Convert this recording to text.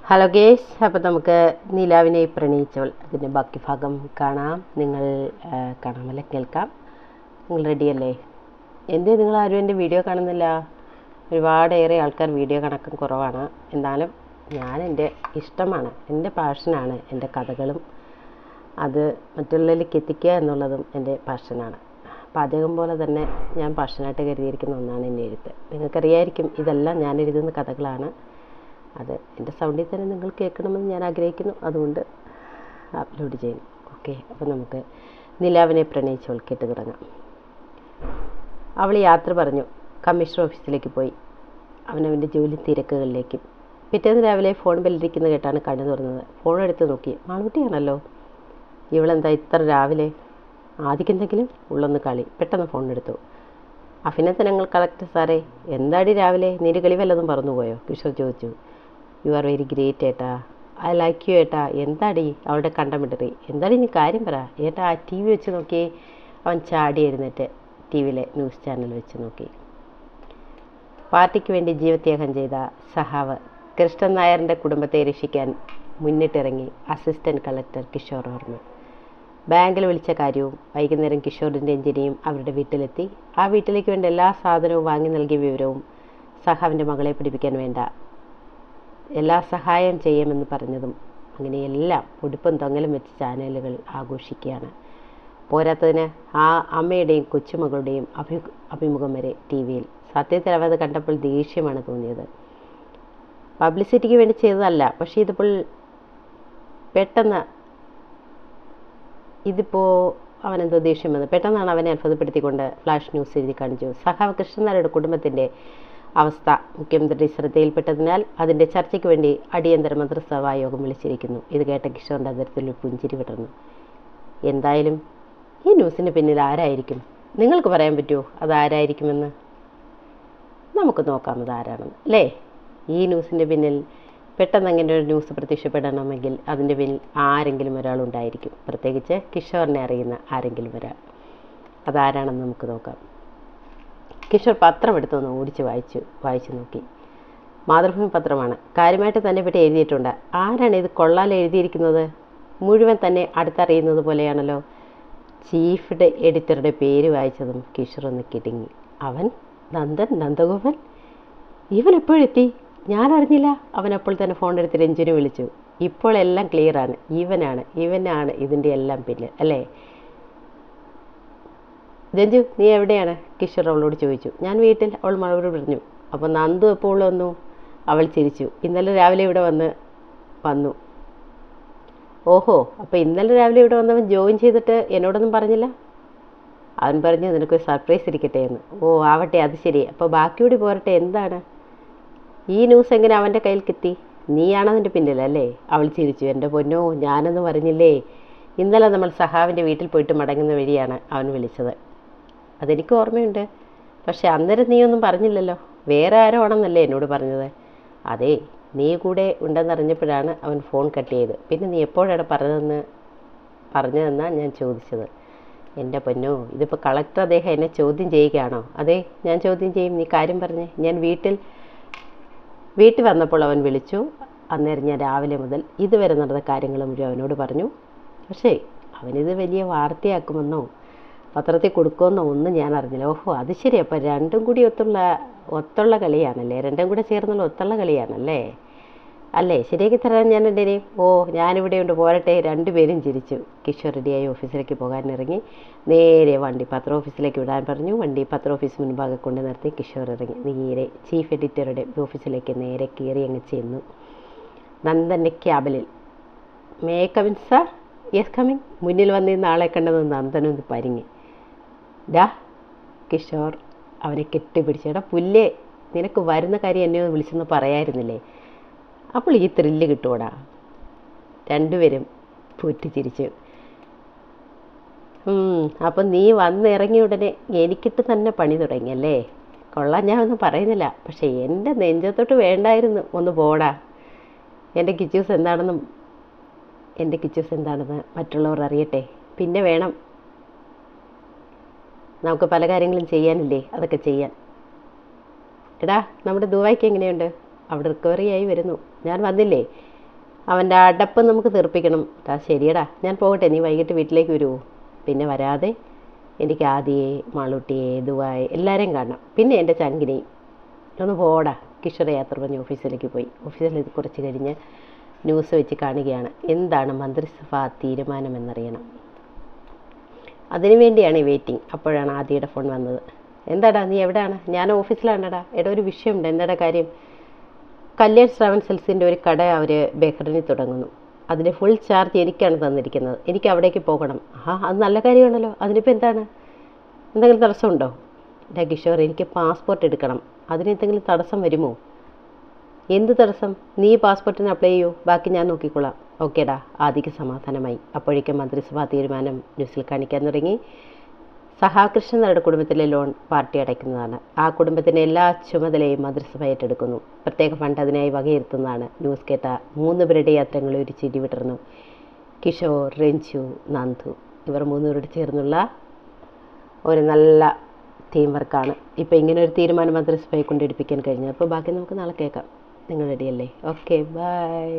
Hello guys, അപ്പോൾ നമുക്ക് നിലാവിനെ പ്രണയിച്ചവൾ അതിൻ്റെ ബാക്കി ഭാഗം കാണാം. നിങ്ങൾ കാണാമല്ലേ, കേൾക്കാം. നിങ്ങൾ റെഡിയല്ലേ? എന്തേ നിങ്ങൾ ആരും എൻ്റെ വീഡിയോ കാണുന്നില്ല? ഒരുപാടേറെ ആൾക്കാർ വീഡിയോ കണക്കും കുറവാണ്. എന്നാലും എൻ്റെ ഇഷ്ടമാണ്, എൻ്റെ പാഷനാണ് എൻ്റെ കഥകളും അത് മറ്റുള്ളവരിലേക്ക് എത്തിക്കുക എന്നുള്ളതും എൻ്റെ പാഷനാണ്. പാചകം പോലെ തന്നെ ഞാൻ പാഷനായിട്ട് കരുതിയിരിക്കുന്ന ഒന്നാണ് എൻ്റെ എഴുത്ത്. നിങ്ങൾക്കറിയായിരിക്കും, ഇതെല്ലാം ഞാൻ എഴുതുന്ന കഥകളാണ്. അത് എൻ്റെ സൗണ്ടിൽ തന്നെ നിങ്ങൾ കേൾക്കണമെന്ന് ഞാൻ ആഗ്രഹിക്കുന്നു, അതുകൊണ്ട് അപ്ലോഡ് ചെയ്യുന്നു. ഓക്കെ, അപ്പോൾ നമുക്ക് നിലാവിനെ പ്രണയിച്ചവൾ കേട്ട് തുടങ്ങാം. അവൾ യാത്ര പറഞ്ഞു കമ്മീഷണർ ഓഫീസിലേക്ക് പോയി. അവനവൻ്റെ ജോലി തിരക്കുകളിലേക്കും. പിറ്റേന്ന് രാവിലെ ഫോൺ ബെല്ലിരിക്കുന്നത് കേട്ടാണ് കണ്ണു തുറന്നത്. ഫോൺ എടുത്ത് നോക്കി, മാളൂട്ടിയാണല്ലോ. ഇവളെന്താ ഇത്ര രാവിലെ? ആദ്യക്കെന്തെങ്കിലും ഉള്ളൊന്ന് കളി. പെട്ടെന്ന് ഫോൺ എടുത്തു. അഭിനന്ദനങ്ങൾ കളക്ടർ സാറേ. എന്താടി രാവിലെ, നിന്റെ കളി വല്ലതും പറന്നുപോയോ? കിഷോർ ചോദിച്ചു. യു ആർ വെരി ഗ്രേറ്റ് ഏട്ടാ, ഐ ലൈക്ക് യു ഏട്ടാ. എന്താടി അവളുടെ കണ്ടമിടറി? എന്താടി നീ കാര്യം പറ ഏട്ടാ. ആ ടി വി വെച്ച് നോക്കി. അവൻ ചാടി എഴുന്നേറ്റ് ടി വിയിലെ ന്യൂസ് ചാനൽ വെച്ച് നോക്കി. പാർട്ടിക്ക് വേണ്ടി ജീവത്യാഗം ചെയ്ത സഹാവ് കൃഷ്ണൻ നായരുടെ കുടുംബത്തെ രക്ഷിക്കാൻ മുന്നിട്ടിറങ്ങി അസിസ്റ്റന്റ് കളക്ടർ കിഷോർ വർമ്മ. ബാങ്കിൽ വിളിച്ച കാര്യവും വൈകുന്നേരം കിഷോറിൻ്റെ എഞ്ചിനിയും അവരുടെ വീട്ടിലെത്തി. ആ വീട്ടിലേക്ക് വേണ്ട എല്ലാ സാധനവും വാങ്ങി നൽകിയ വിവരവും സഹാവിൻ്റെ മകളെ പിടിപ്പിക്കാൻ വേണ്ട എല്ലാ സഹായം ചെയ്യുമെന്ന് പറഞ്ഞതും അങ്ങനെയെല്ലാം ഉടുപ്പും തൊങ്ങലും വെച്ച് ചാനലുകൾ ആഘോഷിക്കുകയാണ്. പോരാത്തതിന് ആ അമ്മയുടെയും കൊച്ചുമകളുടെയും അഭിമുഖം വരെ ടി വിയിൽ. സത്യത്തിൽ അവത് കണ്ടപ്പോൾ ദേഷ്യമാണ് തോന്നിയത്. പബ്ലിസിറ്റിക്ക് വേണ്ടി ചെയ്തതല്ല, പക്ഷേ ഇതിപ്പോൾ അവനെന്തോ ദേഷ്യം വന്നു. പെട്ടെന്നാണ് അവനെ അത്ഭുതപ്പെടുത്തിക്കൊണ്ട് ഫ്ലാഷ് ന്യൂസ് എഴുതി കാണിച്ചു. സഹാവ് കൃഷ്ണനാരുടെ കുടുംബത്തിൻ്റെ അവസ്ഥ മുഖ്യമന്ത്രി ശ്രദ്ധയിൽപ്പെട്ടതിനാൽ അതിൻ്റെ ചർച്ചയ്ക്ക് വേണ്ടി അടിയന്തര മന്ത്രിസഭാ യോഗം വിളിച്ചിരിക്കുന്നു. ഇത് കേട്ട കിഷോറിൻ്റെ അതിരത്തിൽ പുഞ്ചിരി വിടർന്നു. എന്തായാലും ഈ ന്യൂസിന് പിന്നിൽ ആരായിരിക്കും? നിങ്ങൾക്ക് പറയാൻ പറ്റുമോ അതാരായിരിക്കുമെന്ന്? നമുക്ക് നോക്കാം അതാരാണെന്ന്, അല്ലേ? ഈ ന്യൂസിൻ്റെ പിന്നിൽ പെട്ടെന്ന് അങ്ങനെ ഒരു ന്യൂസ് പ്രത്യക്ഷപ്പെടണമെങ്കിൽ അതിൻ്റെ പിന്നിൽ ആരെങ്കിലും ഒരാളുണ്ടായിരിക്കും, പ്രത്യേകിച്ച് കിഷോറിനെ അറിയുന്ന ആരെങ്കിലും ഒരാൾ. അതാരാണെന്ന് നമുക്ക് നോക്കാം. കിഷോർ പത്രം എടുത്തൊന്ന് ഓടിച്ച് വായിച്ചു നോക്കി. മാതൃഭൂമി പത്രമാണ്. കാര്യമായിട്ട് തന്നെ പറ്റി എഴുതിയിട്ടുണ്ട്. ആരാണ് ഇത് കൊള്ളാൽ എഴുതിയിരിക്കുന്നത്? മുഴുവൻ തന്നെ അടുത്തറിയുന്നത് പോലെയാണല്ലോ. ചീഫ് എഡിറ്ററുടെ പേര് വായിച്ചതും കിഷോർ ഒന്ന് കിടുങ്ങി. അവൻ നന്ദഗോപൻ? ഇവൻ എപ്പോഴെത്തി? ഞാൻ അറിഞ്ഞില്ല. അവൻ അപ്പോൾ തന്നെ ഫോൺ എടുത്ത് രഞ്ജുവിനെ വിളിച്ചു. ഇപ്പോൾ എല്ലാം ക്ലിയറാണ്. ഇവനാണ് ഇതിൻ്റെ എല്ലാം പിന്നിൽ, അല്ലേ? രഞ്ജു, നീ എവിടെയാണ്? കിഷോർ അവളോട് ചോദിച്ചു. ഞാൻ വീട്ടിൽ, അവൾ മറുപടി പറഞ്ഞു. അപ്പോൾ നന്ദു എപ്പോൾ വന്നു? അവൾ ചിരിച്ചു. ഇന്നലെ രാവിലെ ഇവിടെ വന്നു. ഓഹോ, അപ്പോൾ ഇന്നലെ രാവിലെ ഇവിടെ വന്നവൻ ജോയിൻ ചെയ്തിട്ട് എന്നോടൊന്നും പറഞ്ഞില്ല? അവൻ പറഞ്ഞു നിനക്കൊരു സർപ്രൈസ് ഇരിക്കട്ടെ എന്ന്. ഓ ആവട്ടെ, അത് ശരി. അപ്പോൾ ബാക്കിയോടി പോരട്ടെ. എന്താണ് ഈ ന്യൂസ്? എങ്ങനെ അവൻ്റെ കയ്യിൽ കിട്ടി? നീയാണതിൻ്റെ പിന്നിലല്ലേ? അവൾ ചിരിച്ചു. എൻ്റെ പൊന്നോ, ഞാനൊന്നും അറിഞ്ഞില്ലേ. ഇന്നലെ നമ്മൾ സഹാവിൻ്റെ വീട്ടിൽ പോയിട്ട് മടങ്ങുന്ന വഴിയാണ് അവൻ വിളിച്ചത്. അതെനിക്ക് ഓർമ്മയുണ്ട്. പക്ഷെ അന്നേരം നീ ഒന്നും പറഞ്ഞില്ലല്ലോ. വേറെ ആരോ ആണെന്നല്ലേ എന്നോട് പറഞ്ഞത്? അതെ, നീ കൂടെ ഉണ്ടെന്നറിഞ്ഞപ്പോഴാണ് അവൻ ഫോൺ കട്ട് ചെയ്ത്. പിന്നെ നീ എപ്പോഴാണ് പറഞ്ഞതെന്നാണ് ഞാൻ ചോദിച്ചത്. എൻ്റെ പൊന്നോ, ഇതിപ്പോൾ കളക്ടർ അദ്ദേഹം എന്നെ ചോദ്യം ചെയ്യുകയാണോ? അതെ, ഞാൻ ചോദ്യം ചെയ്യും. നീ കാര്യം പറഞ്ഞേ. ഞാൻ വീട്ടിൽ വന്നപ്പോൾ അവൻ വിളിച്ചു. അന്നേരം ഞാൻ രാവിലെ മുതൽ ഇതുവരെ നടന്ന കാര്യങ്ങൾ മുഴുവൻ അവനോട് പറഞ്ഞു. പക്ഷേ അവനിത് വലിയ വാർത്തയാക്കുമെന്നോ പത്രത്തിൽ കൊടുക്കുമെന്നോ ഒന്നും ഞാൻ അറിഞ്ഞില്ല. ഓഹോ, അത് ശരി. അപ്പം രണ്ടും കൂടി ഒത്തുള്ള കളിയാണല്ലേ? രണ്ടും കൂടെ ചേർന്നുള്ള ഒത്തുള്ള കളിയാണല്ലേ? അല്ലേ? ശരിയാക്കി തരാൻ ഞാൻ എൻ്റെ. ഞാനിവിടെയുണ്ട്, പോരട്ടെ. രണ്ടുപേരും ചിരിച്ചു. കിഷോർ റെഡിയായി ഓഫീസിലേക്ക് പോകാനിറങ്ങി. നേരെ വണ്ടി പത്ര ഓഫീസിലേക്ക് വിടാൻ പറഞ്ഞു. വണ്ടി പത്ര ഓഫീസ് മുൻപാകെ കൊണ്ട് നിർത്തി കിഷോർ ഇറങ്ങി. നേരെ ചീഫ് എഡിറ്ററുടെ ഓഫീസിലേക്ക് നേരെ കയറി അങ്ങ് ചെന്നു. നന്ദൻ്റെ ക്യാബിനിൽ. May come in sir? Yes coming. മുന്നിൽ വന്നിരുന്ന ആളെ കണ്ടത് നന്ദനൊന്ന് പരിങ്ങി. കിഷോർ അവനെ കെട്ടിപ്പിടിച്ചേടാ പുല്ലേ, നിനക്ക് വരുന്ന കാര്യം എന്നെ ഒന്ന് വിളിച്ചെന്ന് പറയായിരുന്നില്ലേ? അപ്പോൾ ഈ ത്രില്ല് കിട്ടുമോടാ? രണ്ടുപേരും പൊട്ടിച്ചിരിച്ചു. അപ്പം നീ വന്നിറങ്ങിയ ഉടനെ എനിക്കിട്ട് തന്നെ പണി തുടങ്ങിയല്ലേ? കൊള്ളാം, ഞാൻ ഒന്നും പറയുന്നില്ല. പക്ഷേ എൻ്റെ നെഞ്ചത്തോട്ട് വേണ്ടായിരുന്നു. ഒന്ന് പോടാ. എൻ്റെ കിച്ചൂസ് എന്താണെന്ന് മറ്റുള്ളവർ അറിയട്ടെ. പിന്നെ വേണം നമുക്ക് പല കാര്യങ്ങളും ചെയ്യാനില്ലേ, അതൊക്കെ ചെയ്യാൻ. എടാ, നമ്മുടെ ദുബായ്ക്ക് എങ്ങനെയുണ്ട്? അവിടെ റിക്കവറി ആയി വരുന്നു. ഞാൻ വന്നില്ലേ? അവൻ്റെ അടപ്പ് നമുക്ക് തീർപ്പിക്കണം. ശരിയടാ, ഞാൻ പോകട്ടെ, നീ വൈകിട്ട് വീട്ടിലേക്ക് വരുമോ? പിന്നെ വരാതെ. എനിക്ക് ആദിയെ, മാളൂട്ടിയെ, ദുബായ് എല്ലാവരെയും കാണണം, പിന്നെ എൻ്റെ ചങ്കിനെയും. ഒന്ന് പോടാ. കിഷോർ യാത്ര പറഞ്ഞ് ഓഫീസിലേക്ക് പോയി. ഓഫീസിൽ കുറച്ച് കഴിഞ്ഞ് ന്യൂസ് വെച്ച് കാണുകയാണ്. എന്താണ് മന്ത്രിസഭാ തീരുമാനമെന്നറിയണം. അതിനുവേണ്ടിയാണ് വെയിറ്റിംഗ്. അപ്പോഴാണ് ആദിയുടെ ഫോൺ വന്നത്. എന്താടാ, നീ എവിടെയാണ്? ഞാൻ ഓഫീസിലാണ്ടടാ. എടാ, ഒരു വിഷയമുണ്ട്. എന്താടാ കാര്യം? കല്യാൺ ശ്രവൺ സെൽസിൻ്റെ ഒരു കട അവർ ബഹ്റിനിൽ തുടങ്ങുന്നു. അതിൻ്റെ ഫുൾ ചാർജ് എനിക്കാണ് തന്നിരിക്കുന്നത്. എനിക്ക് അവിടേക്ക് പോകണം. അത് നല്ല കാര്യമാണല്ലോ. അതിനിപ്പോൾ എന്താണ്? എന്തെങ്കിലും തടസ്സമുണ്ടോ? ഡാ കിഷോർ, എനിക്ക് പാസ്പോർട്ട് എടുക്കണം. അതിനെന്തെങ്കിലും തടസ്സം വരുമോ? എന്ത് തടസ്സം? നീ പാസ്പോർട്ടിന് അപ്ലൈ ചെയ്യൂ, ബാക്കി ഞാൻ നോക്കിക്കൊള്ളാം. ഓക്കേടാ. ആദിക്ക് സമാധാനമായി. അപ്പോഴേക്കും മന്ത്രിസഭാ തീരുമാനം ന്യൂസിൽ കാണിക്കാൻ തുടങ്ങി. സഹാകൃഷ്ണൻ നായരുടെ കുടുംബത്തിലെ ലോൺ പാർട്ടി അടയ്ക്കുന്നതാണ്. ആ കുടുംബത്തിൻ്റെ എല്ലാ ചുമതലയും മന്ത്രിസഭ ഏറ്റെടുക്കുന്നു. പ്രത്യേക ഫണ്ട് അതിനായി വകയിരുത്തുന്നതാണ്. ന്യൂസ് കേട്ട 3 പേരുടെ യാത്രങ്ങളിൽ ഒരു ചിരി വിടർന്നു. കിഷോർ, രഞ്ജു, നന്ദു ഇവർ 3 പേരോട് ചേർന്നുള്ള ഒരു നല്ല ടീം വർക്കാണ്. ഇപ്പോൾ ഇങ്ങനെ ഒരു തീരുമാനം മന്ത്രിസഭയെ കൊണ്ടെടുപ്പിക്കാൻ കഴിഞ്ഞത്. അപ്പോൾ ബാക്കി നമുക്ക് നാളെ കേൾക്കാം. നിങ്ങൾ റെഡിയല്ലേ? Okay, by.